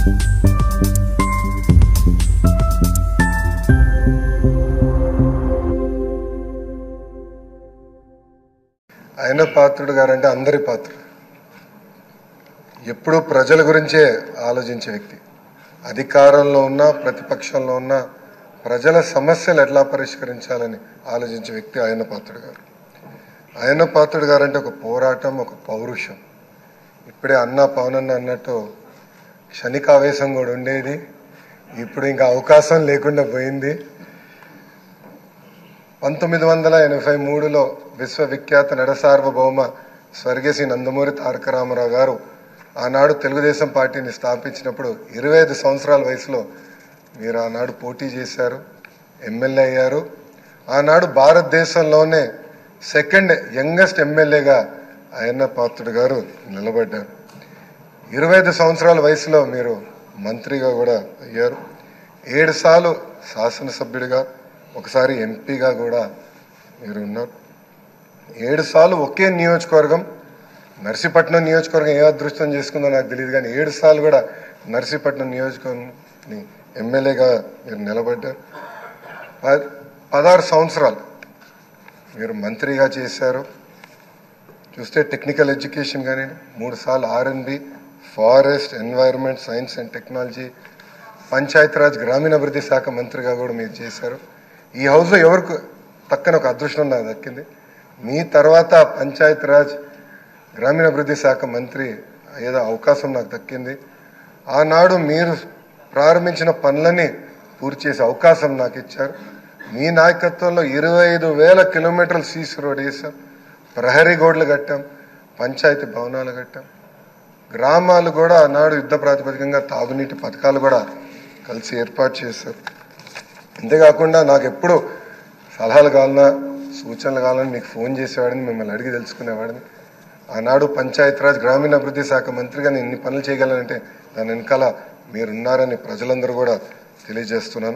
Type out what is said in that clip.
ఆయన పాత్రుడు గారంటే అందరి పాత్రుడు. ఎప్పుడూ ప్రజల గురించే ఆలోచించే వ్యక్తి. అధికారంలో ఉన్న ప్రతిపక్షంలో ఉన్న ప్రజల సమస్యలు ఎట్లా పరిష్కరించాలని ఆలోచించే వ్యక్తి ఆయన పాత్రుడు గారు. ఆయన పాత్రుడు గారంటే ఒక పోరాటం, ఒక పౌరుషం. ఇప్పుడే పవనన్న అన్నట్టు క్షణికావేశం కూడా ఉండేది, ఇప్పుడు ఇంకా అవకాశం లేకుండా పోయింది. 1983లో విశ్వవిఖ్యాత నడసార్వభౌమ స్వర్గీయ నందమూరి తారక రామారావు గారు ఆనాడు తెలుగుదేశం పార్టీని స్థాపించినప్పుడు 25 సంవత్సరాల వయసులో మీరు ఆనాడు పోటీ చేశారు, ఎమ్మెల్యే అయ్యారు. ఆనాడు భారతదేశంలోనే సెకండ్ యంగెస్ట్ ఎమ్మెల్యేగా ఆయన పాత్రుడు గారు నిలబడ్డారు. 25 సంవత్సరాల వయసులో మీరు మంత్రిగా కూడా అయ్యారు. 7 సార్లు శాసనసభ్యుడిగా, ఒకసారి ఎంపీగా కూడా మీరు ఉన్నారు. 7 సార్లు ఒకే నియోజకవర్గం, నర్సీపట్నం నియోజకవర్గం ఏ అదృష్టం చేసుకుందో నాకు తెలియదు, కానీ 7 సార్లు కూడా నర్సీపట్నం నియోజకవర్గం ఎమ్మెల్యేగా మీరు నిలబడ్డారు. 16 సంవత్సరాలు మీరు మంత్రిగా చేశారు. చూస్తే టెక్నికల్ ఎడ్యుకేషన్ కానీ 3 సార్లు R&B, forest, environment, science and technology, Panchayati Raj గ్రామీణాభివృద్ధి శాఖ మంత్రిగా కూడా మీరు చేశారు. ఈ హౌస్లో ఎవరికి పక్కన ఒక అదృష్టం నాకు దక్కింది. మీ తర్వాత పంచాయతీరాజ్ గ్రామీణాభివృద్ధి శాఖ మంత్రి ఏదో అవకాశం నాకు దక్కింది. ఆనాడు మీరు ప్రారంభించిన పనులని పూర్తి చేసే అవకాశం నాకు ఇచ్చారు. మీ నాయకత్వంలో 25,000 కిలోమీటర్లు సీసీ రోడ్ వేసాం, ప్రహరీ గోడలు కట్టాం, పంచాయతీ భవనాలు కట్టాం. గ్రామాలు కూడా ఆనాడు యుద్ధ ప్రాతిపదికంగా తాగునీటి పథకాలు కూడా కలిసి ఏర్పాటు చేశారు. అంతేకాకుండా నాకు ఎప్పుడు సలహాలు కావాలన్నా, సూచనలు కావాలని మీకు ఫోన్ చేసేవాడిని, మిమ్మల్ని అడిగి తెలుసుకునేవాడిని. ఆనాడు పంచాయతీరాజ్ గ్రామీణాభివృద్ధి శాఖ మంత్రిగా నేను ఇన్ని పనులు చేయగలనంటే దాని వెనకాల మీరున్నారని ప్రజలందరూ కూడా తెలియజేస్తున్నాను.